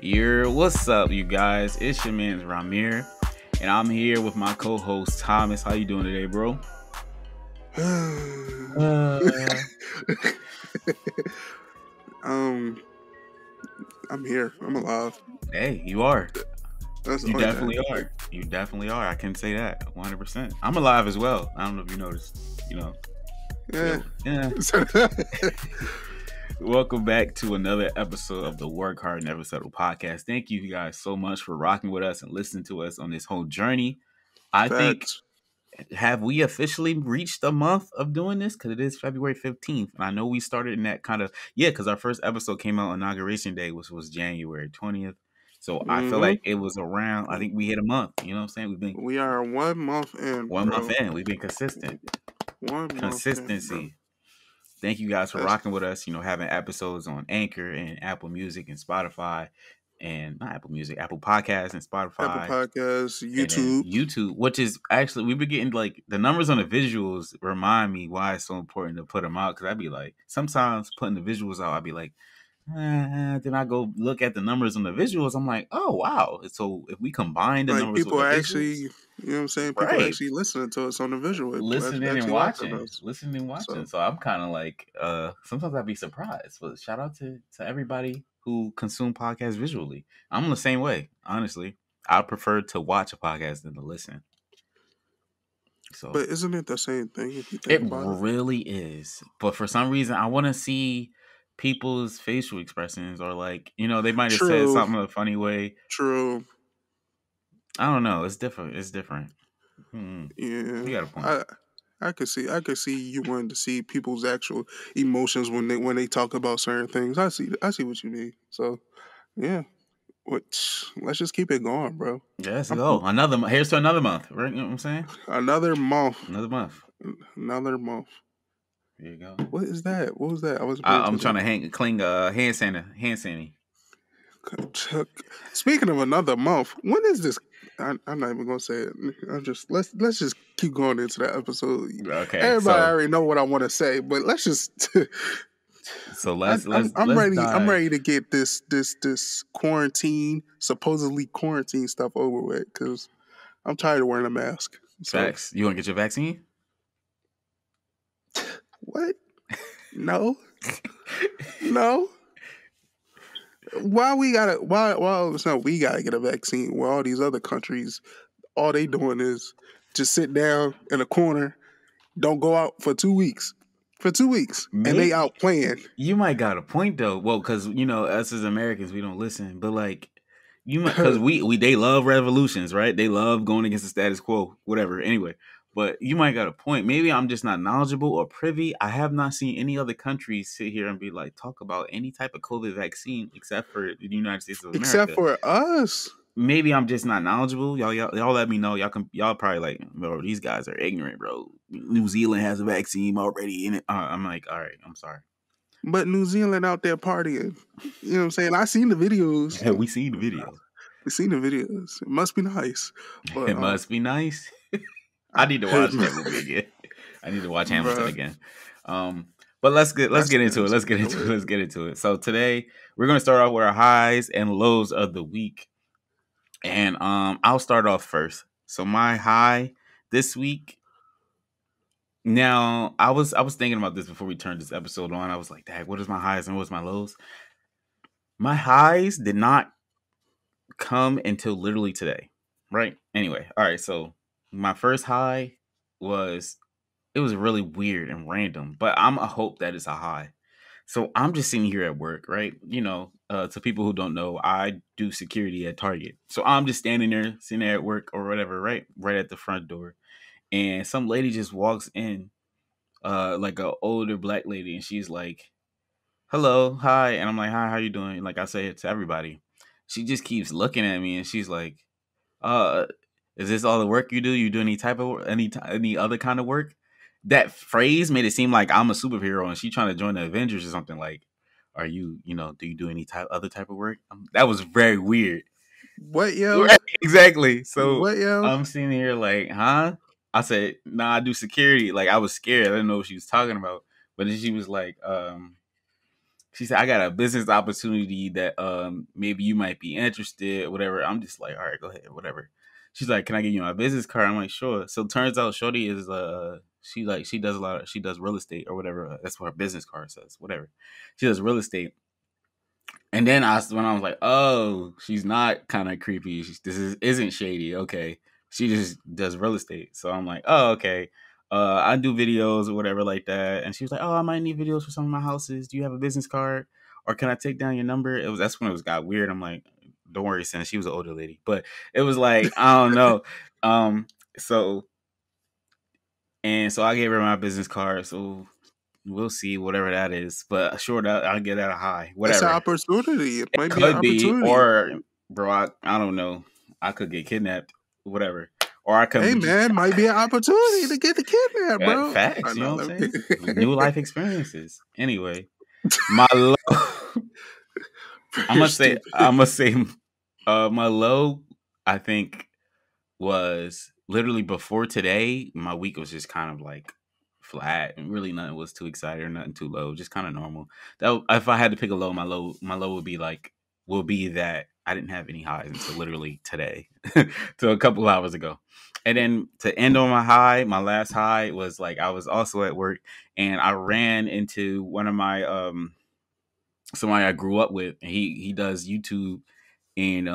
What's up, you guys? It's your man Rahmere, and I'm here with my co-host Thomas. How you doing today, bro? I'm here. I'm alive. Hey, you are. That's the You only definitely thing. are. You definitely are. I can say that 100%. I'm alive as well. I don't know if you noticed. Yeah. Yeah. Welcome back to another episode of the Work Hard Never Settle podcast. Thank you guys so much for rocking with us and listening to us on this whole journey. I think, have we officially reached a month of doing this? Because it is February 15th. And I know we started in that kind of, because our first episode came out on Inauguration Day, which was January 20th. So I feel like it was around, I think we hit a month. You know what I'm saying? We are 1 month in. Month in. We've been consistent. 1 month Consistency. In, Thank you guys for rocking with us, having episodes on Anchor and Apple Music and Spotify, and not Apple Music, Apple Podcasts and Spotify. Apple Podcasts, YouTube. YouTube, which is actually, we've been getting like the numbers on the visuals remind me why it's so important to put them out. Cause I'd be like, sometimes putting the visuals out, I'd be like, then I go look at the numbers on the visuals. I'm like, oh, wow. So if we combine the numbers people with the actually, visuals, you know what I'm saying? People actually listening to us on the visual. Listening and watching. So I'm kind of like, sometimes I'd be surprised. But shout out to everybody who consume podcasts visually. I'm the same way, honestly. I prefer to watch a podcast than to listen. So, but isn't it the same thing if you it think about it? really is. But for some reason, I want to see people's facial expressions, or like, they might have said something in a funny way. True. I don't know. It's different. Yeah. You got a point. I could see you wanting to see people's actual emotions when they talk about certain things. I see what you mean. So, yeah. Let's just keep it going, bro. Yeah, let's go. Here's to another month. Right? You know what I'm saying? Another month. There you go. What is that? What was that? I'm trying to cling hand sanitizer. Speaking of another month, when is this? I'm not even gonna say it. Let's just keep going into that episode. Okay. Everybody already know what I want to say, but let's just. So I'm ready to get this supposedly quarantine stuff over with, because I'm tired of wearing a mask. So. Facts. You want to get your vaccine? What? No. Why we gotta get a vaccine while all these other countries, all they doing is just sit down in a corner, don't go out for 2 weeks. And they out playing. You might got a point though. Well, because us as Americans, we don't listen. But like, because they love revolutions, right? They love going against the status quo, whatever. Anyway, but you might got a point. Maybe I'm just not knowledgeable or privy. I have not seen any other countries sit here and be like, talk about any type of COVID vaccine except for the United States of America. Except for us. Maybe I'm just not knowledgeable. Y'all let me know. Y'all probably like, bro, these guys are ignorant, bro. New Zealand has a vaccine already in it. I'm like, all right, I'm sorry. But New Zealand out there partying. You know what I'm saying? I seen the videos. Yeah, we seen the videos. It must be nice. But, it must be nice. I need to watch that movie again. I need to watch Hamilton again. But let's get into it. Let's get into it. So today we're gonna start off with our highs and lows of the week. And I'll start off first. So my high this week. Now I was thinking about this before we turned this episode on. I was like, "Dang, what is my highs and what's my lows?" My highs did not come until literally today, right? Anyway, all right. So my first high was really weird and random, but I'm a hope that it's a high. So I'm just sitting here at work, right? To people who don't know, I do security at Target. So I'm just sitting there at work or whatever, right at the front door. And some lady just walks in, like an older black lady, and she's like, "Hello, hi." And I'm like, "Hi, how you doing?" Like I say it to everybody. She just keeps looking at me, and she's like, is this all the work you do? You do any type of any other kind of work?" That phrase made it seem like I'm a superhero and she trying to join the Avengers or something. Like, are you, do you do any other type of work? That was very weird. What, yo? Right, exactly. So what, yo? I'm sitting here like, huh? I said, nah, I do security. Like, I was scared. I didn't know what she was talking about. But then she was like, She said, I got a business opportunity that maybe you might be interested, or whatever. I'm just like, all right, go ahead, whatever. She's like, can I give you my business card? I'm like, sure. So turns out Shorty is she does she does real estate or whatever. That's what her business card says, whatever. She does real estate. And then when I was like, oh, she's not kind of creepy. Isn't shady. Okay, she just does real estate. So I'm like, oh, okay. I do videos or whatever like that. And she was like, oh, I might need videos for some of my houses. Do you have a business card, or can I take down your number? That's when it got weird. I'm like, don't worry, since she was an older lady, but it was like I don't know. So I gave her my business card. So we'll see whatever that is, but sure that I'll get at a high, It's an whatever. opportunity. It might be an Could be, opportunity. or bro, I don't know. I could get kidnapped, whatever, or I could Hey be just man, might be an opportunity to get the kidnapped, bro. I facts. You know know. what I'm saying? New life experiences. Anyway, my low. Very stupid. I'm gonna say, my low. I think was literally before today. My week was just kind of like flat, and really nothing was too exciting or nothing too low, just kind of normal. That if I had to pick a low, my low would be that I didn't have any highs until literally today, to a couple hours ago. And then to end on my high, my last high was like I was also at work, and I ran into one of my somebody I grew up with, and he does YouTube, and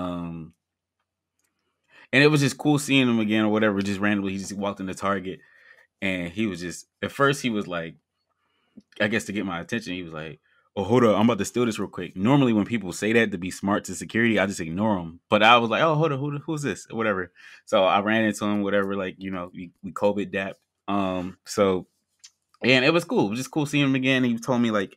and it was just cool seeing him again or whatever. Just randomly, he just walked into Target, and he was just at first he was like, I guess to get my attention, he was like, "Oh, hold up, I'm about to steal this real quick." Normally, when people say that to be smart to security, I just ignore them. But I was like, "Oh, hold up, who's this?" Or whatever. So I ran into him, whatever. Like we COVID dapped. So and it was cool. It was just cool seeing him again. He told me like,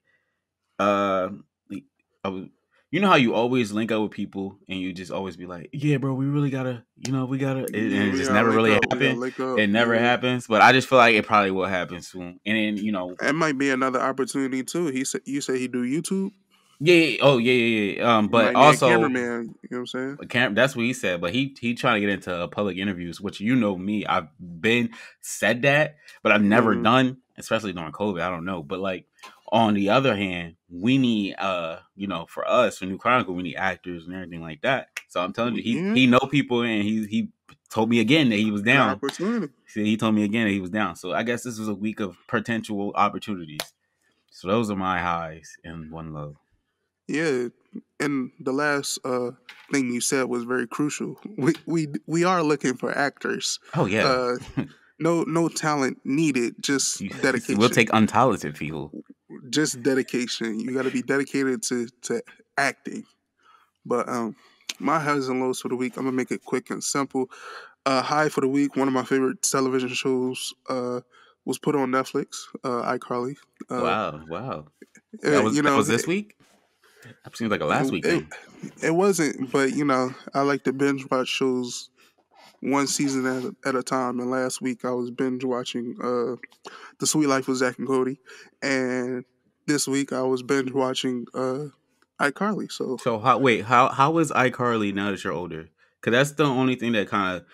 uh, like, I was, you know how you always link up with people and you just always be like, yeah, bro, we really gotta, we gotta, and Yeah, it we just gotta never link really up. We gotta happened. link up. It never Yeah. happens, but I just feel like it probably will happen soon. And then It might be another opportunity too. You said he do YouTube. yeah, oh yeah. You But might need a also cameraman. You know what I'm saying? That's what he said. But he trying to get into public interviews, which me, I've been said that, but I've never Mm-hmm. done, especially during COVID. I don't know, but like on the other hand, we need for us for New Chronicle, we need actors and everything like that. So I'm telling you, Yeah, he know people, and he told me again that he was an down. opportunity. See, he told me again that he was down. So I guess this was a week of potential opportunities. So those are my highs and one low. Yeah, and the last thing you said was very crucial. We are looking for actors. Oh yeah. Uh, no talent needed, just We'll dedication. take untalented people. Just dedication. You got to be dedicated to acting. But my highs and lows for the week. I'm gonna make it quick and simple. High for the week. One of my favorite television shows was put on Netflix. iCarly. Uh, Wow. That was this week? That seems like a last it, week it thing. it wasn't, but I like to binge watch shows one season at a time. And last week I was binge watching The Sweet Life of Zach and Cody, and this week I was binge watching iCarly. So So how is iCarly now that you're older? Because that's the only thing that kind of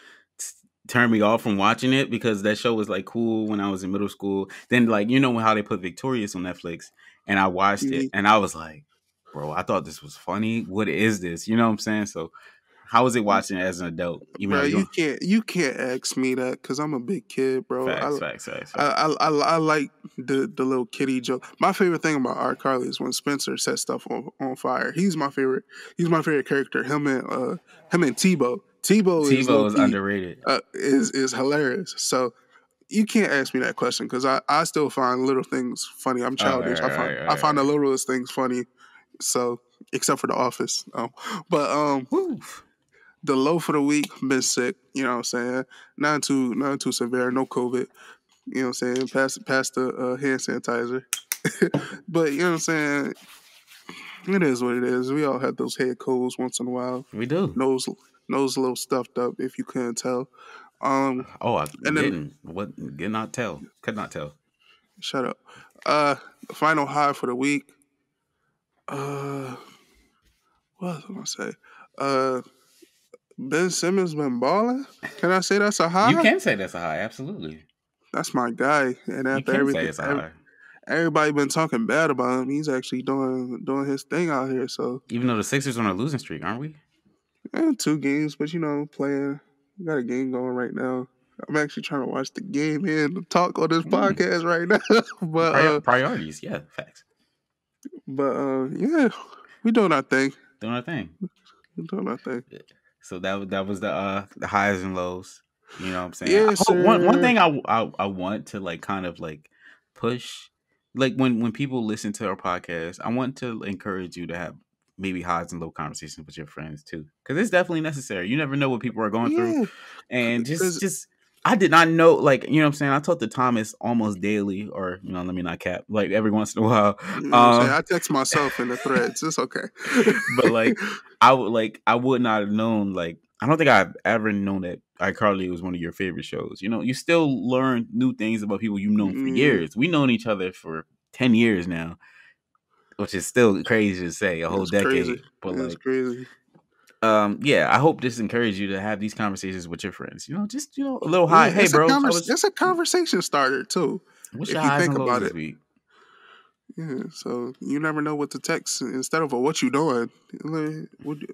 turned me off from watching it, because that show was like cool when I was in middle school. Then like how they put Victorious on Netflix, and I watched it mhm. and I was like, bro, I thought this was funny. What is this? You know what I'm saying? So how is it watching it as an adult? Even though Bro, you you can't ask me that because I'm a big kid, bro. facts. I like the little kitty joke. My favorite thing about R. Carly is when Spencer sets stuff on fire. He's my favorite. He's my favorite character. Him and Tebow. Tebow is low TiVo is key underrated. is hilarious. So you can't ask me that question because I still find little things funny. I'm Oh, all childish. I find the right. littlest things funny. So except for The Office. But Woo. the low for the week, been sick, you know what I'm saying? Not too severe, no COVID, you know what I'm saying? Pass the hand sanitizer. But you know what I'm saying? It is what it is. We all have those head colds once in a while. We do. Nose nose a little stuffed up if you couldn't tell. Um Oh, I and then didn't. What? Did not tell. Could not tell. shut up. The final high for the week. Uh what was I gonna say? Uh Ben Simmons been balling. Can I say that's a You high? can say that's a high. Absolutely. That's my guy. And You after can say everything, it's a high. everybody been talking bad about him. He's actually doing his thing out here. So Even though the Sixers on a losing streak, aren't we? 2 games, but playing. We got a game going right now. I'm actually trying to watch the game and talk on this podcast right now. Priorities, yeah, facts. Yeah, we doing our thing. Doing our thing. We doing our thing. So that was the highs and lows. You know what I'm saying? Yeah, one thing I want to like kind of like push, like when people listen to our podcast, I want to encourage you to have maybe highs and low conversations with your friends too, because it's definitely necessary. You never know what people are going through, and just I did not know, like, you know what I'm saying? I talk to Thomas almost daily, or, let me not cap, like every once in a while. You know what I'm saying? I text myself in the threads. It's okay. But like, I would not have known, like, I don't think I've ever known that iCarly was one of your favorite shows. You still learn new things about people you've known for years. We've known each other for 10 years now, which is still crazy to say, a whole decade. Crazy. But it's crazy. Yeah, I hope this encourages you to have these conversations with your friends. Just a little high. Yeah, hey, bro, it's a conversation starter too. What's your highs and lows this week? Yeah, so you never know what to text instead of what you doing.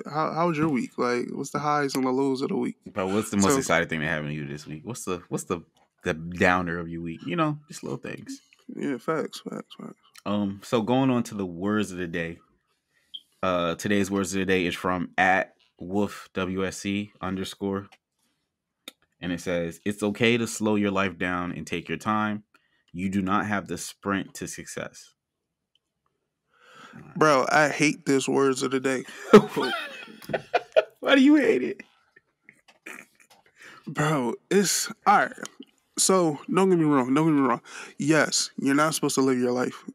How was your week? Like, what's the highs and the lows of the week? But what's the most exciting thing that happened to you this week? What's the downer of your week? Just little things. Yeah, facts. So going on to the words of the day. Today's words of the day is from @WoofWSC_, and it says, "It's okay to slow your life down and take your time. You do not have to sprint to success." Bro, I hate this words of the day. Why do you hate it? Bro, it's all right. So don't get me wrong. Yes, you're not supposed to live your life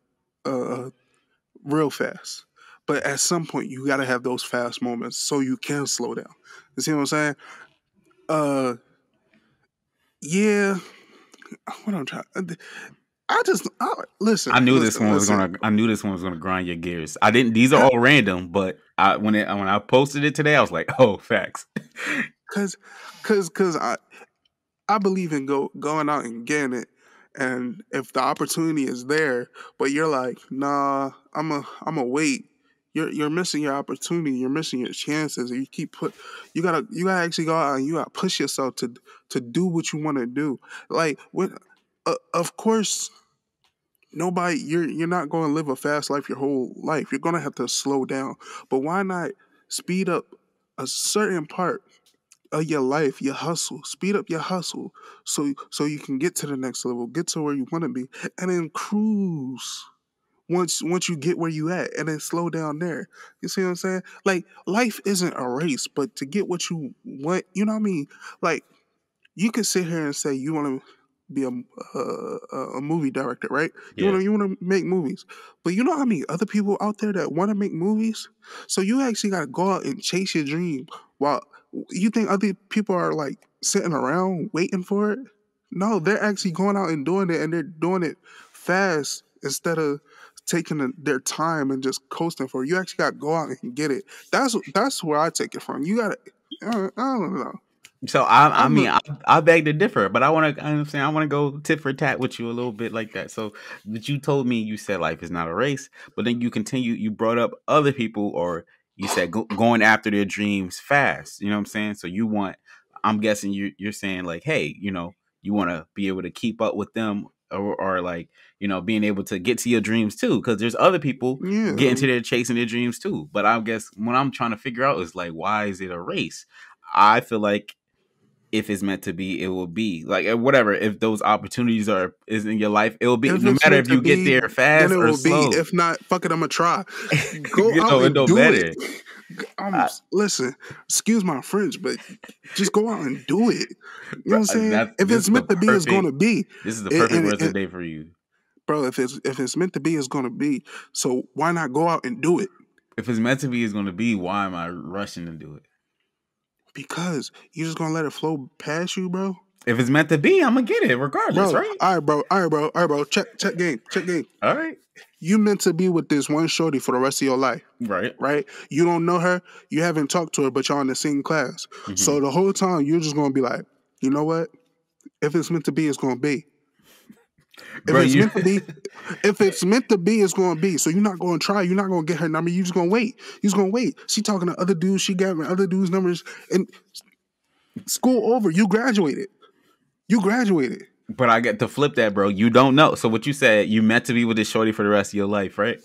real fast. But at some point, you got to have those fast moments so you can slow down. You see what I'm saying? Yeah. What I'm trying. Listen. I knew this one was gonna grind your gears. I didn't. These are all random, but when I posted it today, I was like, "Oh, facts." Cause I believe in going out and getting it. And if the opportunity is there, but you're like, nah, I'm a wait. You're missing your opportunity. You're missing your chances. You you gotta actually go out and you gotta push yourself to do what you want to do. Like, of course, nobody. You're not going to live a fast life your whole life. You're gonna have to slow down. But why not speed up a certain part of your life, your hustle? Speed up your hustle so you can get to the next level, get to where you want to be, and then cruise once you get where you at, and then slow down there. You see what I'm saying? Like, life isn't a race, but to get what you want, you know what I mean? Like, you could sit here and say you want to be a movie director, right? You want to make movies, but you know how many other people out there that want to make movies? So you actually got to go out and chase your dream. While you think other people are like sitting around waiting for it? No, they're actually going out and doing it, and they're doing it fast instead of taking their time and just coasting for it. You actually got to go out and get it. That's where I take it from. You got to. I don't know. So I beg to differ, but I want to go tit for tat with you a little bit like that. So that you told me, you said life is not a race, but then you brought up other people, or you said going after their dreams fast. You know what I'm saying? So I'm guessing you're saying like, hey, you want to be able to keep up with them, or like, being able to get to your dreams too, because there's other people getting to their chasing their dreams too. But I guess what I'm trying to figure out is like, why is it a race? I feel like if it's meant to be, it will be. Like, whatever. If those opportunities is in your life, it will be. No matter if you get there fast or slow. If not, fuck it, I'm gonna try. Go out and do it. Listen, excuse my French, but just go out and do it. You know what I'm saying? If it's meant to be, it's gonna be. This is the perfect words of the day for you, bro. If it's meant to be, it's gonna be. So why not go out and do it? If it's meant to be, it's gonna be. Why am I rushing to do it? Because you're just gonna let it flow past you, bro. If it's meant to be, I'm gonna get it regardless, bro, right? All right, bro. Check game. All right. You meant to be with this one shorty for the rest of your life. Right? You don't know her. You haven't talked to her, but y'all in the same class. Mm-hmm. So the whole time, you're just gonna be like, you know what? If it's meant to be, it's gonna be. If bro. it's You, meant to be, it's going to be. So you're not going to try. You're not going to get her number. You're just going to wait. You're just going to wait. She talking to other dudes. She got other dudes' numbers. And school over. You graduated. but I get to flip that, bro. You don't know. So what you said, you meant to be with this shorty for the rest of your life, right?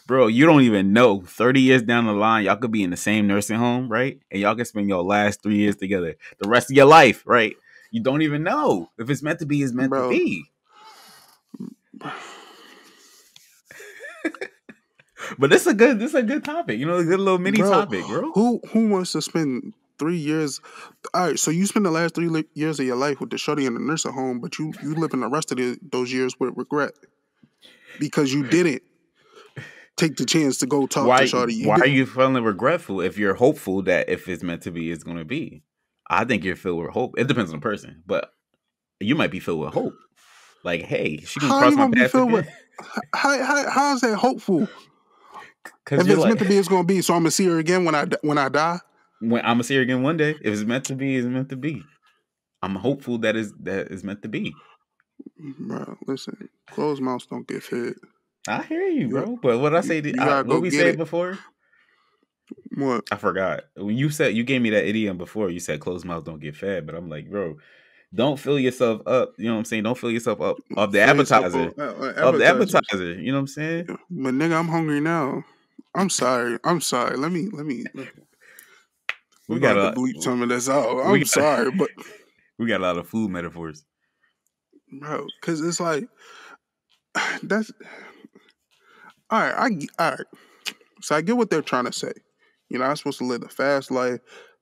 Bro, you don't even know. 30 years down the line, y'all could be in the same nursing home, right? And y'all can spend your last 3 years together, the rest of your life, right? You don't even know. If it's meant to be, it's meant to Bro. be. But this is a good topic. You know, a good little mini topic, bro. Who wants to spend 3 years? All right, so you spend the last 3 years of your life with the shorty in the nursing home, but you live in the rest of those years with regret because you didn't take the chance to go talk to shorty. Why are you feeling regretful if you're hopeful that if it's meant to be, it's going to be? I think you're filled with hope. It depends on the person, but you might be filled with hope. Like, hey, she gonna How are cross you my gonna be path filled again. with? How is that hopeful? Because If you're it's like, meant to be, it's gonna be. So I'm gonna see her again when I die. when I'm gonna see her again one day. If it's meant to be, it's meant to be. I'm hopeful that is meant to be. Bro, listen, closed mouths don't get fed. I hear you, You bro. But what I say, you gotta what go we get said it. before, What? I forgot. When you said you gave me that idiom before, you said closed mouths don't get fed. But I'm like, bro, don't fill yourself up. You know what I'm saying? Don't fill yourself up of the Fill yourself appetizer. up. Of the Advertisers. appetizer. You know what I'm saying? But nigga, I'm hungry now. I'm sorry. Let me. We're We gonna got have to a bleep some of this out. we I'm got sorry, but we got a lot of food metaphors. bro, because it's like that's all right. All right. So I get what they're trying to say. You know, I'm supposed to live a fast life.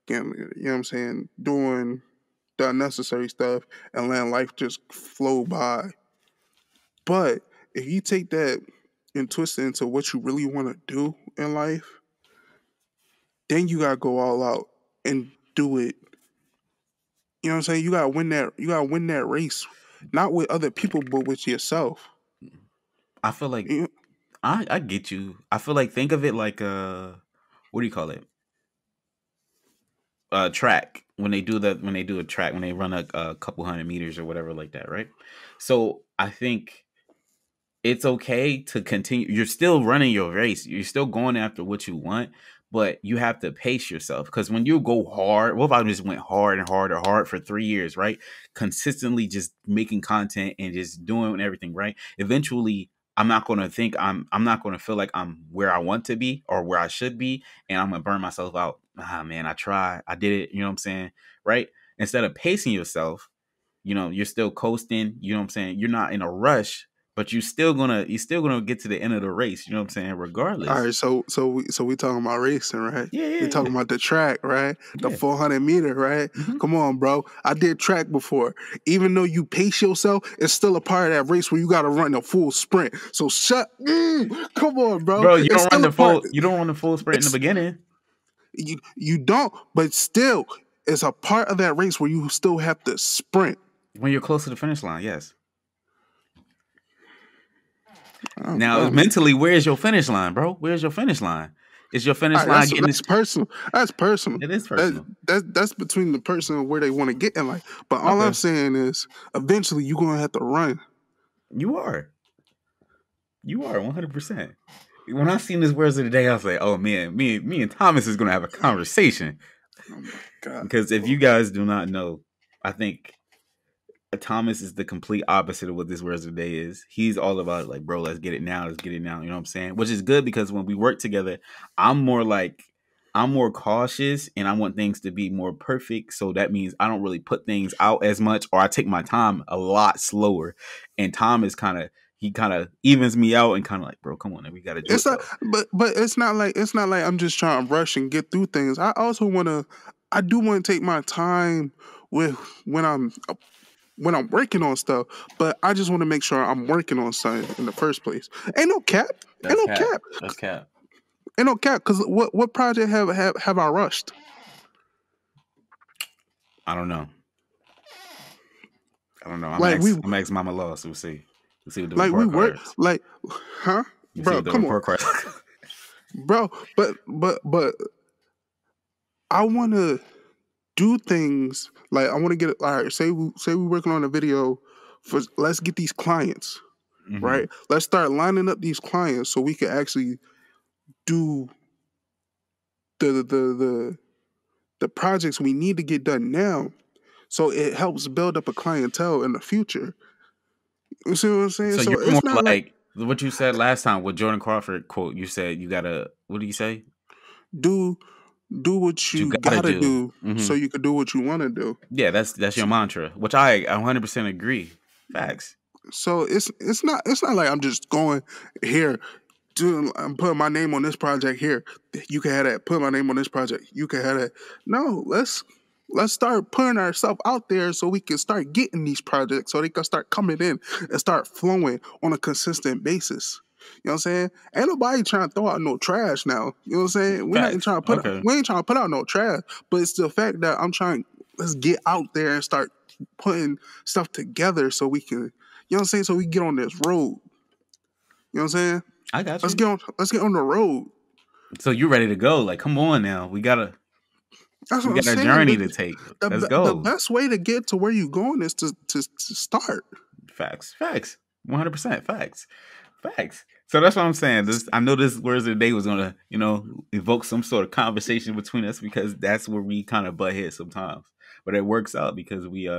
You know what I'm saying? Doing the unnecessary stuff and letting life just flow by. But if you take that and twist it into what you really want to do in life, then you gotta go all out and do it. You know what I'm saying? You gotta win that. You gotta win that race, not with other people, but with yourself. I feel like You know, I get you. I feel like think of it like what do you call it? Track when they do a track when they run a couple 100 meters or whatever like that, right? So I think it's okay to continue. You're still running your race. You're still going after what you want, but you have to pace yourself because when you go hard, what if I just went hard and hard and hard for 3 years, right? Consistently just making content and just doing everything right. Eventually, I'm not going to think I'm not going to feel like I'm where I want to be or where I should be, and I'm going to burn myself out. Ah, man, I did it. You know what I'm saying, right? Instead of pacing yourself, you're still coasting. You know what I'm saying. You're not in a rush but you're still gonna get to the end of the race. You know what I'm saying? all Regardless. right, we talking about racing, right? Yeah, We yeah, talking about the track, right? The yeah. 400-meter, right? Hmm. Come on, bro. I did track before. Even though you pace yourself, it's still a part of that race where you got to run a full sprint. So come on, bro. Bro, you It's don't run still a the part. full sprint in the It's beginning you don't, but still, it's a part of that race where you still have to sprint. when you're close to the finish line. Yes. Now, Um, mentally, where's your finish line, bro? Where's your finish line? Is your All finish right, line getting that's this? personal. That's personal. It is That, personal. that's between the person and where they want to get in life. But all I'm Okay, saying is, eventually you're gonna have to run. you are. You are 100%. When I seen this words of the day, I was like, "Oh man, me and Thomas is gonna have a conversation." Oh my god, Because if you guys do not know, I think Thomas is the complete opposite of what this words of the day is. He's all about like, bro, let's get it now. Let's get it now. You know what I'm saying? Which is good because when we work together, I'm more like I'm more cautious and I want things to be more perfect. So that means I don't really put things out as much or I take my time a lot slower. And Tom is he kind of evens me out and kind of like, bro, come on, we got to do it's it not. though. But it's not like I'm just trying to rush and get through things. I do want to take my time with when I'm working on stuff. But I just want to make sure I'm working on something in the first place. Ain't no cap. Ain't That's no cap. cap. That's cap. Ain't no cap. Because what project have I rushed? I don't know. I don't know. I'm Like we ex I'm ex Mama Law, so we'll see. We'll see what the Like we report work, cards. like, huh, We'll see bro? what the Come on, report cards. bro. But I want to do things like I want to get. All right, say we working on a video let's get these clients, Mm-hmm. right? Let's start lining up these clients so we can actually do the projects we need to get done now. So it helps build up a clientele in the future. You see what I'm saying? So So you're more it's not like like what you said last time with Jordan Crawford quote. You said you gotta. What do you say? do what What you you gotta gotta do. do Mm-hmm. so you can do what you want to do. Yeah, that's your mantra, which I 100% agree. Facts. So it's not like I'm just going here. I'm putting my name on this project here. You can have that. Put my name on this project. You can have that. No, let's start putting ourselves out there so we can start getting these projects so they can start coming in and start flowing on a consistent basis. You know what I'm saying? Ain't nobody trying to throw out no trash now. You know what I'm saying? Facts. Okay. We ain't trying to put out no trash, but it's the fact that I'm trying. Let's get out there and start putting stuff together so we can. You know what I'm saying? So we get on this road. You know what I'm saying? I got you. Let's get on the road. So you ready to go? Like, come on now. We got That's what I'm a saying. journey to take. Let's The go. best way to get to where you're going is to start. Facts. Facts. 100% facts. Facts. So that's what I'm saying. This I know this words of the day was gonna, evoke some sort of conversation between us because that's where we kind of butt heads sometimes. But it works out because we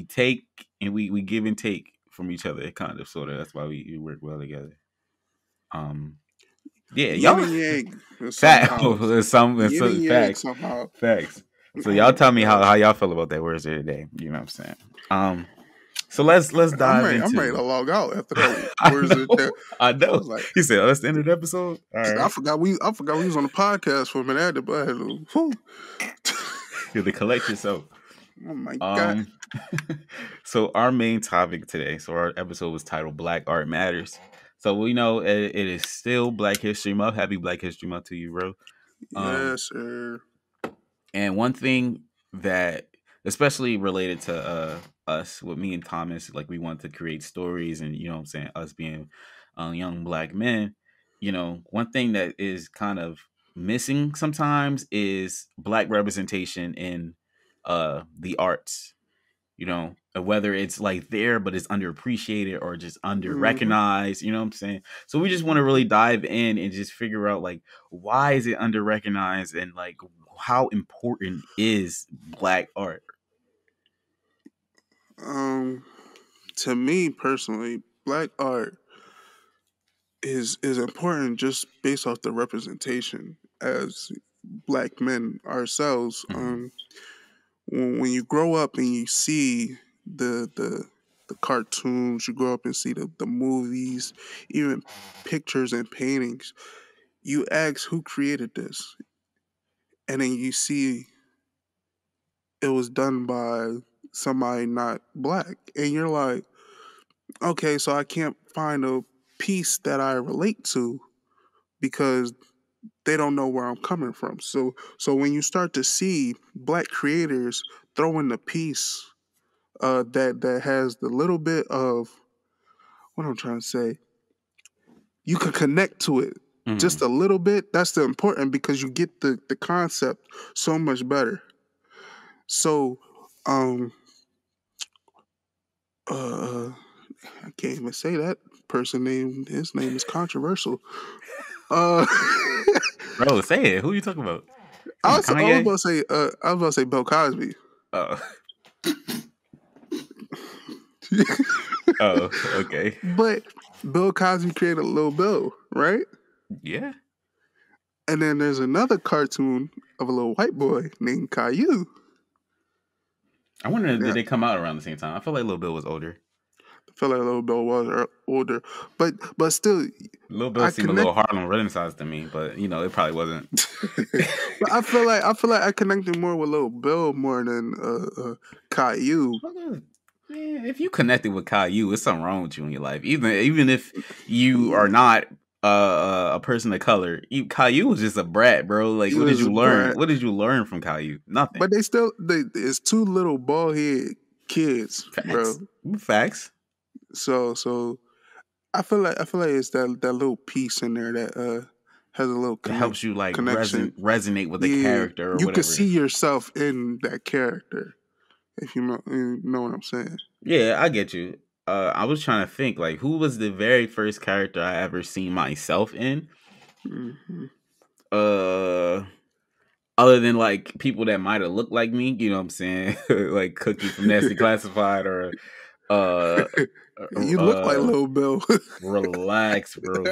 take and we give and take from each other. It kind of sort of that's why we work well together. Um, yeah, Yin y'all and yang fact somehow. it's Yin and yang facts somehow. facts. So Oh y'all my tell me gosh. how y'all feel about that words of the day. You know what I'm saying? So let's dive I'm ready to into. log out after that. I Where's it? know, I I know. was like, He said, "Oh, that's the end of the episode." All I right, forgot we was on the podcast for a minute. But I had to, whew. you have to collect yourself. Oh my god. Um, so our main topic today, so our episode was titled "Black Art Matters." So we know it is still Black History Month. Happy Black History Month to you, bro. Um, Yes, sir. and one thing that, especially related to us, with me and Thomas, like we want to create stories, and what I'm saying, us being young Black men, one thing that is kind of missing sometimes is Black representation in the arts. Whether it's like there but it's underappreciated or just under Mm-hmm. recognized, you know what I'm saying? So we just want to really dive in and just figure out like why is it under recognized and like how important is Black art? Um, to me personally, black art is important just based off the representation as black men ourselves. Mm-hmm. When you grow up and you see the cartoons, you grow up and see the movies, even pictures and paintings, you ask who created this, and then you see it was done by somebody not black, and you're like, okay, so I can't find a piece that I relate to because they don't know where I'm coming from. So when you start to see black creators throw in the piece that has the little bit of what I'm trying to say, you can connect to it Mm-hmm. just a little bit. That's the important because you get the concept so much better. So um uh I can't even say that person name. His name is controversial. Uh Bro, say it. Who you talking about? Come on, I was Kanye? about to say Bill Cosby. Oh, oh, okay. But Bill Cosby created Lil Bill, right? Yeah. And then there's another cartoon of a little white boy named Caillou. I wonder did Yeah, they come out around the same time? I feel like Lil Bill was older. I feel like Lil Bill was older, but still, Lil Bill I seemed a little connect. Harlem Renaissance to me, but it probably wasn't. But I feel like I connected more with Lil Bill more than Caillou. Man, if you connected with Caillou, it's something wrong with you in your life. Even if you are not a person of color, Caillou was just a brat, bro. Like, He what did was you a learn? brat, What did you learn from Caillou? Nothing. but it's two little bald head kids, bro. Facts. Facts. So I feel like it's that little piece in there that has a little It helps you like connection. resonate with the Yeah, character or you could whatever. see yourself in that character. If you know what I'm saying. Yeah, I get you. I was trying to think like who was the very first character I ever seen myself in. Mm-hmm. Uh, Other than like people that might have looked like me, you know what I'm saying, like Cookie from Nasty Classified, or uh, You look like uh, Lil Bill. relax, bro.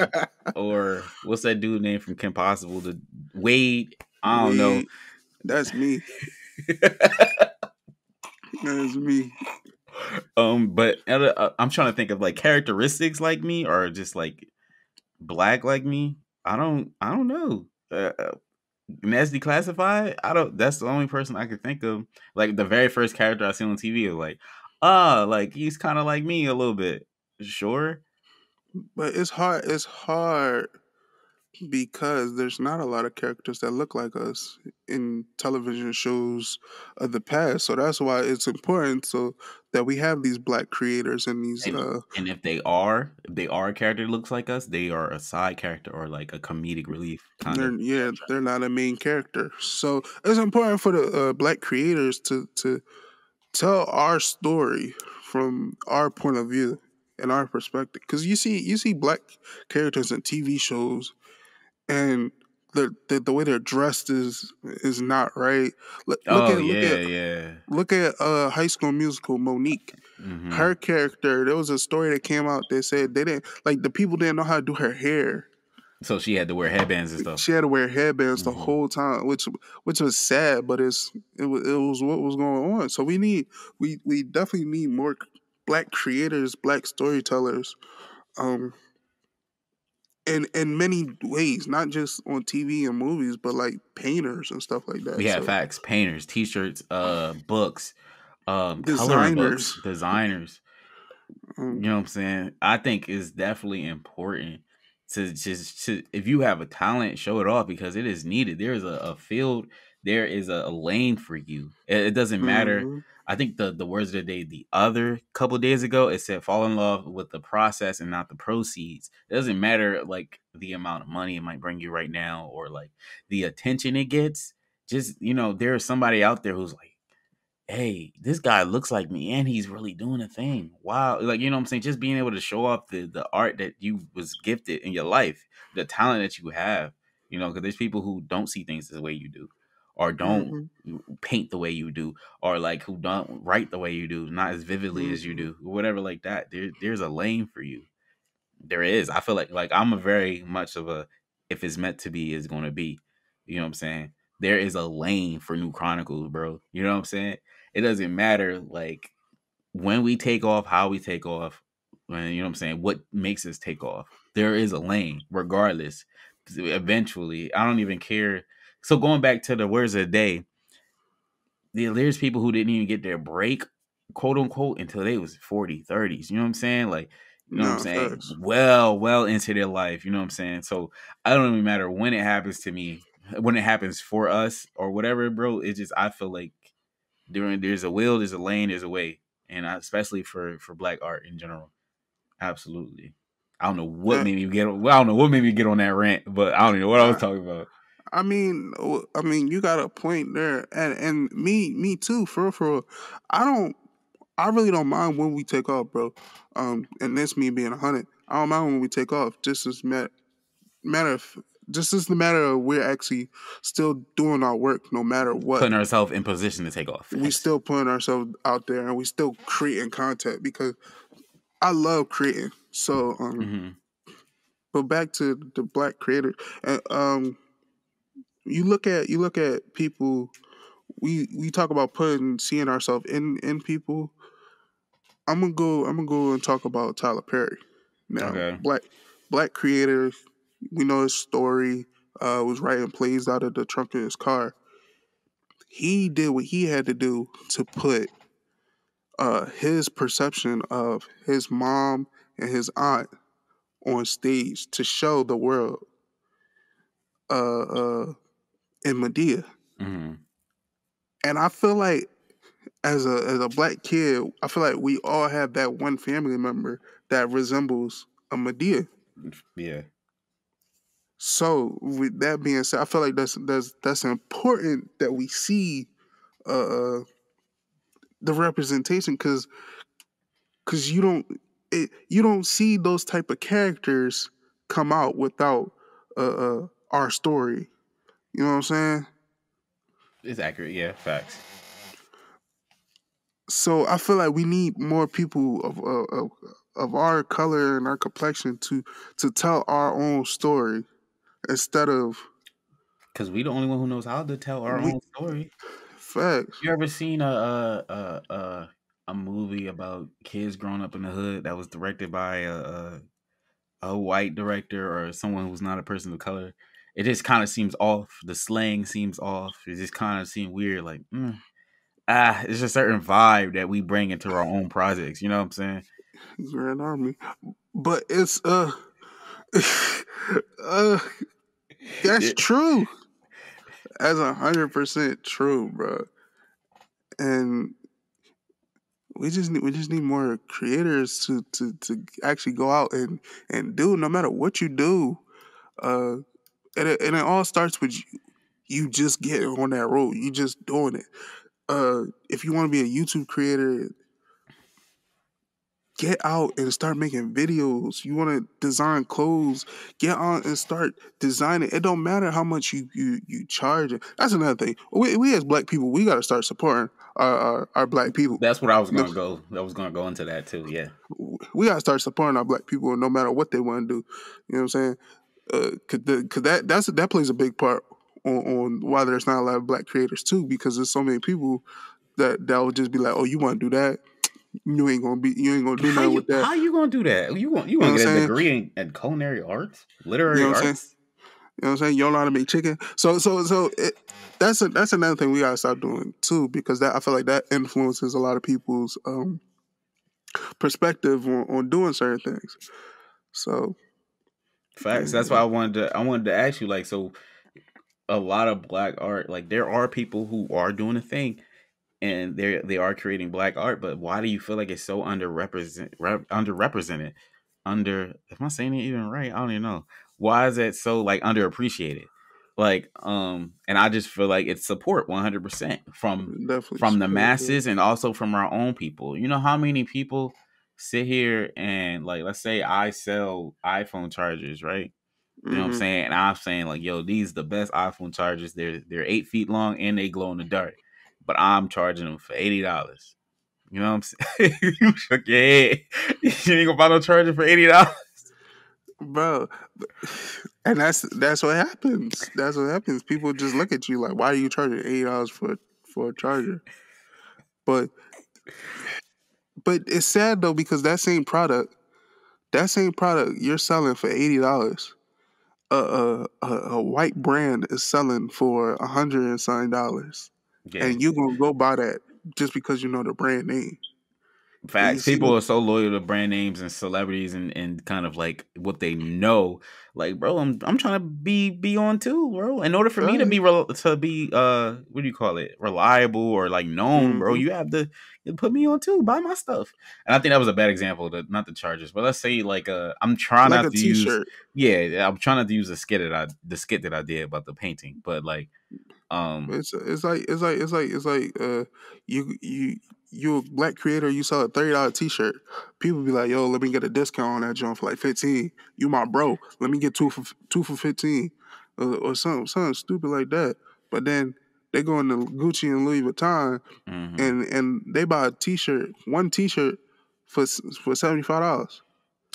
Or what's that dude name from Kim Possible? The Wade. I don't know. Wait, that's me. That's me. But I'm trying to think of like characteristics like me, or just like black like me. I don't know. Nasty Classified. I don't. That's the only person I could think of. Like the very first character I seen on TV is like, like he's kind of like me a little bit. Sure. But it's hard. It's hard because there's not a lot of characters that look like us in television shows of the past. So that's why it's important so that we have these black creators and these And if they are a character that looks like us, they are a side character or like a comedic relief kind of. they're not a main character. So it's important for the black creators to tell our story from our point of view and our perspective. Because you see black characters in TV shows and the way they're dressed is not right. Look look Oh at look yeah, at yeah. look at High School Musical Monique. Hmm. Her character, there was a story that came out that said they didn't like the people didn't know how to do her hair. So she had to wear headbands and stuff. She had to wear headbands the Hmm. whole time, which was sad, but it was what was going on. So we definitely need more black creators, black storytellers, um, in many ways, not just on TV and movies, but like painters and stuff like that. Yeah, So facts. Painters, t-shirts, books, coloring books, designers, designers. You um, know what I'm saying? I think it's definitely important to just to if you have a talent, show it off because it is needed. There is a field, there is a lane for you. It doesn't matter. mhm, I think the words of the day the other couple of days ago it said fall in love with the process and not the proceeds. It doesn't matter like the amount of money it might bring you right now or like the attention it gets. Just there is somebody out there who's like, hey, this guy looks like me and he's really doing a thing. Wow. Like, you know what I'm saying? Just being able to show off the art that you was gifted in your life, the talent that you have, because there's people who don't see things the way you do, or don't mhm, paint the way you do, or like who don't write the way you do, not as vividly as you mhm, do, or whatever like that. There's a lane for you. There is. I feel like I'm a very much of a if it's meant to be, it's gonna be. You know what I'm saying? There is a lane for new chronicles, bro. You know what I'm saying? It doesn't matter like when we take off, how we take off, when you know what I'm saying, what makes us take off. There is a lane, regardless. Eventually, I don't even care. So going back to the words of the day, there's people who didn't even get their break, quote unquote, until they was 40, 30s. You know what I'm saying? Like, you know what I'm no saying? facts. Well into their life. You know what I'm saying? So I don't even matter when it happens to me, when it happens for us or whatever, bro. It's just I feel like there's a will, there's a lane, there's a way, and especially for black art in general. Absolutely. I don't know what Uh, made me get. Well, I don't know what made me get on that rant, but I don't even know what I was I, talking about. I mean, you got a point there, and me too. For real. I don't. I really don't mind when we take off, bro. And that's me being 100. I don't mind when we take off. Matter of just as the matter of we're actually still doing our work, no matter what. Putting ourselves in position to take off. We Facts. still putting ourselves out there, and we still creating content because I love creating. So, Hmm. but back to the black creators, and you look at people. We talk about seeing ourselves in people. I'm gonna go and talk about Tyler Perry. Now, Okay. black creators, we know his story. Was writing plays out of the trunk of his car. He did what he had to do to put his perception of his mom and his aunt on stage to show the world uh, uh, in Medea. Hmm. And I feel like as a black kid, I feel like we all have that one family member that resembles a Medea. Yeah. So with that being said, I feel like that's important that we see uh, uh, the representation, because you don't see those type of characters come out without our story. You know what I'm saying? It's accurate. Yeah, facts. So I feel like we need more people of our color and our complexion to tell our own story instead of Because we the only one who knows how to tell our we own story. facts. You ever seen a movie about kids growing up in the hood that was directed by a white director or someone who's not a person of color? It just kind of seems off. The slang seems off. It just kind of seems weird. Like, it's a certain vibe that we bring into our own projects. You know what I'm saying? Grand Army, but it's uh that's Yeah. true. That's 100% true, bro. And we just need more creators to actually go out and do, no matter what you do. Uh, and it all starts with you just getting on that road. You just doing it. If you want to be a YouTube creator, get out and start making videos. You want to design clothes, get on and start designing. It don't matter how much you charge. That's another thing. We as black people, we got to start supporting our black people. That's what I was No, gonna go. I was gonna go into that too. Yeah. we got to start supporting our black people no matter what they want to do. You know what I'm saying? Cause that plays a big part on why there's not a lot of black creators too, because there's so many people that will just be like, oh, you want to do that? You ain't gonna do nothing with that. How you gonna do that? You You know gonna what I'm get a saying? degree in culinary arts, You know literary what I'm saying? arts? You know what I'm saying? You don't know how to make chicken. That's another thing we gotta stop doing too, because that I feel like that influences a lot of people's perspective on doing certain things. So Facts. That's why yeah. I wanted to ask you, like, so a lot of black art, like there are people who are doing a thing and they are creating black art, but why do you feel like it's so underrepresented? Am I saying it even right? I don't even know. Why is it so like underappreciated? Like, and I just feel like it's support 100% Definitely from the support that. masses and also from our own people. You know how many people sit here and, like, let's say I sell iPhone chargers, right? You know what I'm Mm-hmm. saying? And I'm saying, like, yo, these the best iPhone chargers. They're 8 feet long and they glow in the dark. But I'm charging them for $80. You know what I'm saying? You shook your head. You ain't gonna buy no charger for $80. Bro, and that's what happens. That's what happens. People just look at you like, why are you charging $80 for a charger? But it's sad though, because that same product you're selling for $80, a white brand is selling for $100 and something dollars, Yeah. and you gonna go buy that just because you know the brand name and you Facts. see People the are so loyal to brand names and celebrities and kind of like what they know. Like, bro, I'm trying to be on too, bro. In order for me to thing. be what do you call it, reliable or like known, bro, Mm-hmm. you have to put me on too. Buy my stuff. And I think that was a bad example. Not the Chargers, but let's say like I'm trying Like not a to use. T-shirt. Yeah, I'm trying not to use the skit that I did about the painting, but like It's like you a black creator, you sell a $30 T-shirt. People be like, yo, let me get a discount on that joint for like 15. You my bro. Let me get two for 15, or something stupid like that. But then they go into Gucci and Louis Vuitton mhm. and they buy a T-shirt, one T-shirt for $75.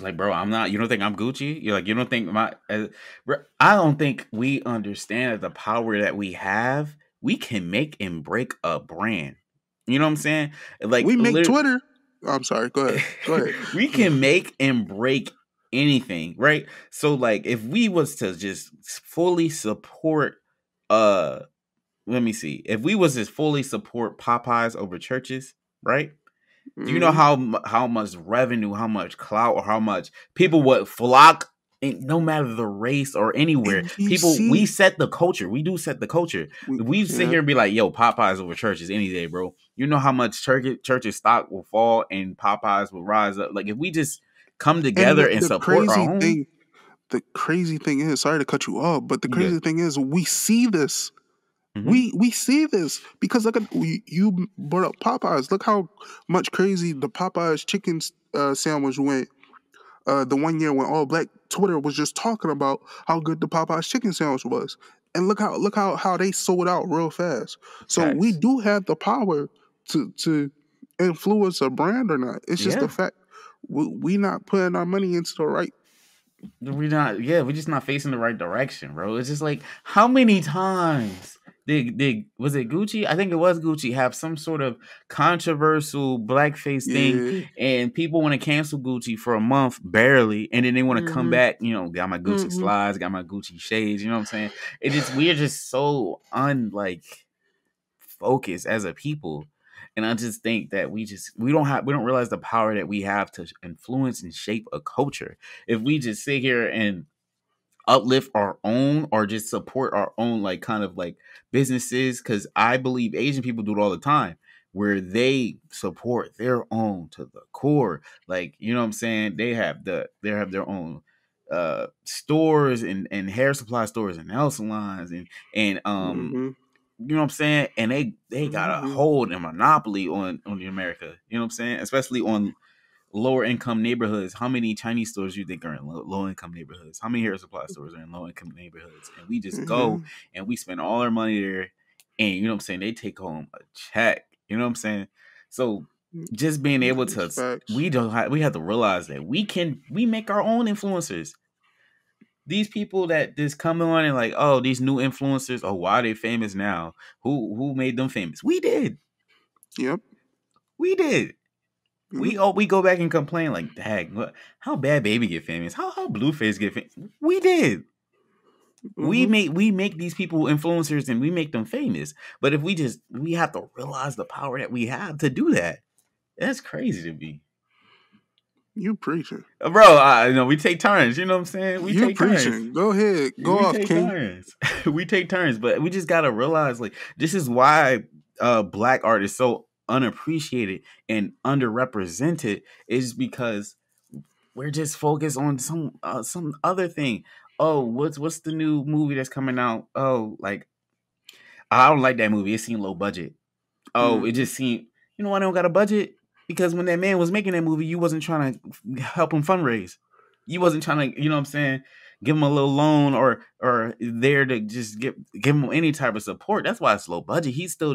Like, bro, I'm not. You don't think I'm Gucci? You're like, you don't think bro, I don't think we understand the power that we have. We can make and break a brand. You know what I'm saying? Like, We make Twitter. I'm sorry. Go ahead. Go ahead. we can make and break anything, right? So, like, if we was to just fully support, uh, let me see, if we was to fully support Popeyes over churches, right? Do you know Mm-hmm. how much revenue, how much clout, or how much people would flock, no matter the race or anywhere? And we People, we see, set the culture. We do set the culture. If we sit yeah. here and be like, "Yo, Popeyes over churches any day, bro," you know how much churches stock will fall and Popeyes will rise up. Like, if we just come And together and support our own, the crazy thing is, sorry to cut you off, but the you good. crazy thing is, we see this. Mm-hmm. We see this because look at you brought up Popeyes. Look how much crazy the Popeyes chicken sandwich went. The one year when all black Twitter was just talking about how good the Popeyes chicken sandwich was, and look how they sold out real fast. So we Facts. do have the power to influence a brand or not. It's just the Yeah. fact we not putting our money into the right. We're not, yeah, we're just not facing the right direction, bro. It's just like, how many times did was it Gucci? I think it was Gucci have some sort of controversial blackface thing, Yeah. and people want to cancel Gucci for a month barely, and then they want to come Mm-hmm. back. Got my Gucci Mm-hmm. slides, got my Gucci shades. You know what I'm saying? We're just so unlike focused as a people. And I just think that we don't realize the power that we have to influence and shape a culture. If we just sit here and uplift our own or just support our own like kind of like businesses, because I believe Asian people do it all the time, where they support their own to the core. Like, you know what I'm saying? They have their own stores and hair supply stores and nail salons and Mm-hmm. you know what I'm saying? And they got a Mm-hmm. hold and monopoly on the America. You know what I'm saying? Especially on lower income neighborhoods. How many Chinese stores do you think are in low income neighborhoods? How many hair supply stores are in low income neighborhoods? And we just Yeah. go and we spend all our money there, and you know what I'm saying? They take home a check. You know what I'm saying? So just being able It's to, facts. we have to realize that we make our own influencers. These people that just come on and like, oh, these new influencers, oh, why are they famous now? Who made them famous? We did. Yep. We did. Yep. We go back and complain like, dang, what, how bad baby get famous? How Blueface get famous? We did. Mm-hmm. We make these people influencers and we make them famous. But if we have to realize the power that we have to do that. That's crazy to me. You preaching. Bro, you know, we take turns. You know what I'm saying? We You take turns. preaching. Go ahead. Go We off, take King. turns. We take turns, but we just gotta realize like this is why black art is so unappreciated and underrepresented is because we're just focused on some other thing. Oh, what's the new movie that's coming out? Oh, like I don't like that movie. It seemed low budget. Oh, it Mm-hmm. just seemed, you know why I don't got a budget? Because when that man was making that movie, you wasn't trying to help him fundraise. You wasn't trying to, you know what I'm saying, give him a little loan or there to just give him any type of support. That's why it's low budget. He still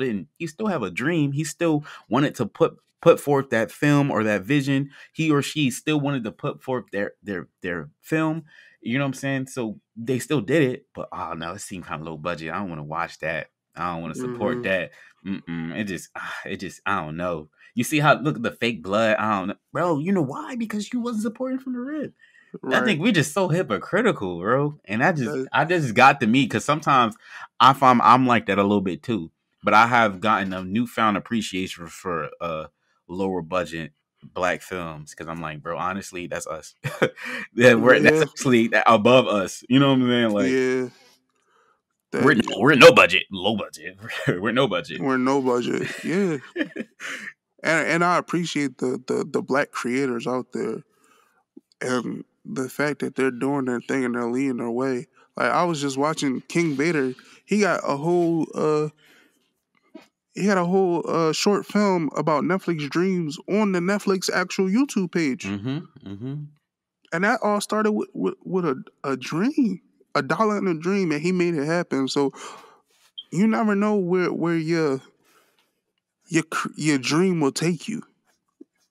have a dream. He still wanted to put forth that film or that vision. He or she still wanted to put forth their film. You know what I'm saying? So they still did it, but oh no, it seemed kind of low budget. I don't want to watch that. I don't want to support Mm-hmm. that. It just, I don't know. You see how look at the fake blood? I don't know, bro. You know why? Because you wasn't supporting from the rip. I Right. think we just so hypocritical, bro. And That, I just got to me because sometimes I find I'm like that a little bit too. But I have gotten a newfound appreciation for lower budget black films because I'm like, bro, honestly, that's us. That's yeah. actually above us. You know what I'm saying? Like Yeah. That we're no budget, low budget. We're no budget. we're no budget. Yeah. And I appreciate the black creators out there and the fact that they're doing their thing and they're leading their way. Like I was just watching King Vader. He got a whole short film about Netflix dreams on the Netflix actual YouTube page. Mm-hmm. Mm-hmm. And that all started with a dream. A dollar in a dream and he made it happen. So you never know where your dream will take you. You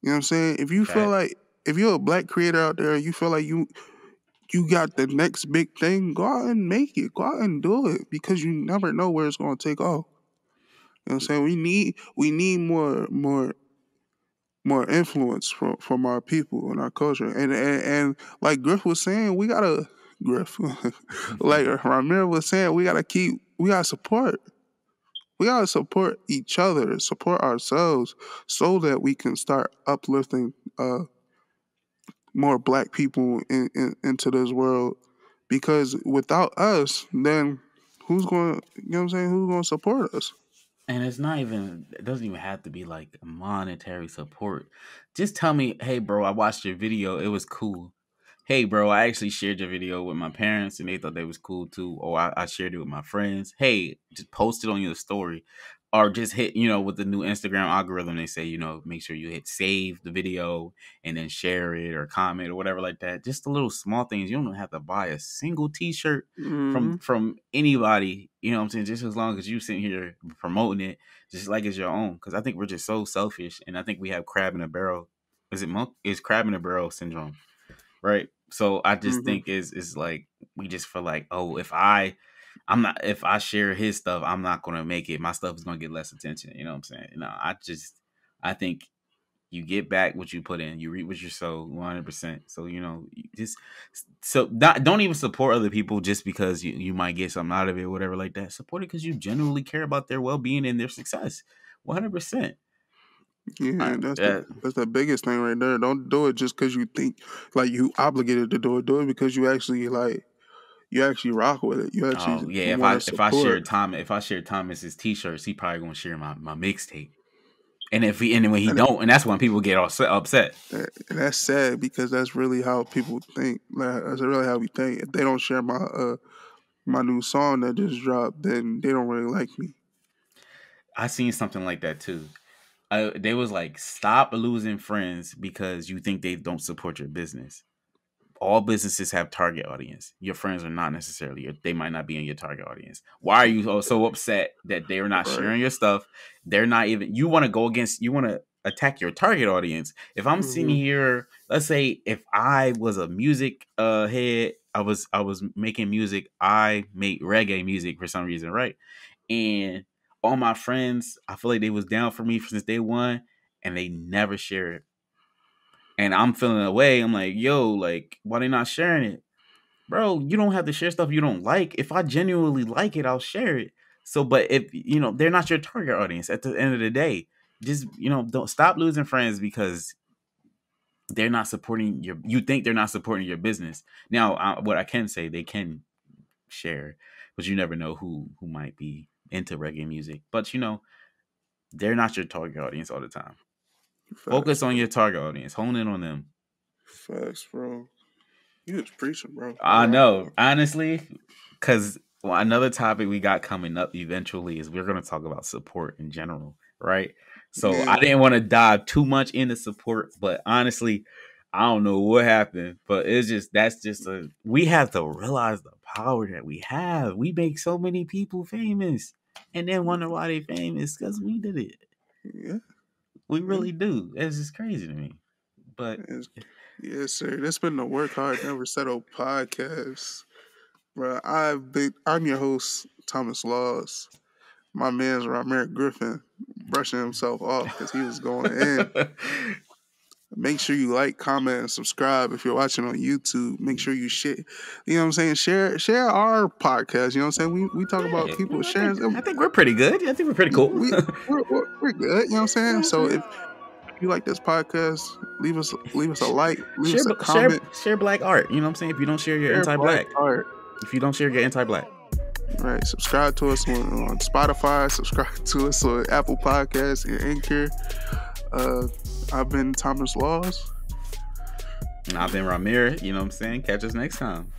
know what I'm saying? If you feel Facts. like if you're a black creator out there, you feel like you got the next big thing, go out and make it. Go out and do it because you never know where it's going to take off. You know what I'm saying? We need more influence from our people and our culture. And like Griff was saying, we gotta Griff, like Rahmere was saying, we gotta support. We gotta support each other, support ourselves, so that we can start uplifting more black people into this world. Because without us, then who's going? You know what I'm saying? Who's going to support us? And it's not even, it doesn't even have to be like monetary support. Just tell me, hey, bro, I watched your video. It was cool. hey, bro, I actually shared your video with my parents and they thought they was cool too. Or I shared it with my friends. Hey, just post it on your story. Or just hit, with the new Instagram algorithm, they say, make sure you hit save the video and then share it or comment or whatever like that. Just the little small things. You don't have to buy a single t-shirt from anybody, you know what I'm saying? Just as long as you sitting here promoting it, just like it's your own. Because I think we're just so selfish. And I think we have crab in a barrel. Is crab in a barrel syndrome, right? So I just think is like we just feel like, oh, if I share his stuff, I'm not gonna make it. My stuff is gonna get less attention. You know what I'm saying? No, I think you get back what you put in. You reap what you sow, 100%. So don't even support other people just because you might get something out of it, or whatever like that. Support it because you genuinely care about their well being and their success, 100%. Yeah, that's the biggest thing right there. Don't do it just because you think like you obligated to do it. Do it because you actually rock with it. You actually want to support. If I share Thomas's t-shirts, he probably gonna share my mixtape. And when he don't, and that's when people get upset. And that's sad because that's really how people think. Like, that's really how we think. If they don't share my new song that just dropped, then they don't really like me. I seen something like that too. They was like, stop losing friends because you think they don't support your business. All businesses have target audience. Your friends are not necessarily, they might not be in your target audience. Why are you so upset that they're not sharing your stuff? They're not even, you want to attack your target audience. If I'm sitting here, let's say if I was a music head, I was making music, I make reggae music for some reason, right? And all my friends, I feel like they was down for me since day one, and they never share it. And I'm feeling away. I'm like, yo, like, why they not sharing it? Bro, you don't have to share stuff you don't like. If I genuinely like it, I'll share it. So, but if, they're not your target audience at the end of the day, just, don't stop losing friends because they're not supporting you think they're not supporting your business. Now, what I can say, they can share, but you never know who might be into reggae music. But, they're not your target audience all the time. Focus on your target audience. Hone in on them. Facts, bro. You just preaching, bro. I know, honestly, because another topic we got coming up eventually is we're going to talk about support in general, right? So I didn't want to dive too much into support, but honestly, I don't know what happened, but we have to realize the power that we have. We make so many people famous and then wonder why they famous because we did it. Yeah. We really do. It's just crazy to me. But yes, sir. That's been the Work Hard Never Settle podcast. Bro, I'm your host, Thomas Laws. My man's Rahmere Griffin brushing himself off because he was going in. Make sure you like, comment, and subscribe if you're watching on YouTube. Make sure you share. You know what I'm saying? Share our podcast. You know what I'm saying? We talk about people sharing. I think we're pretty good. I think we're pretty cool. We're good. You know what I'm saying? So if you like this podcast, leave us a like, leave us a comment. Share black art. You know what I'm saying? If you don't share your anti-black art. If you don't share your anti-black. Right. Subscribe to us on Spotify. Subscribe to us on Apple Podcasts and Anchor. I've been Thomas Laws. And I've been Rahmere. You know what I'm saying? Catch us next time.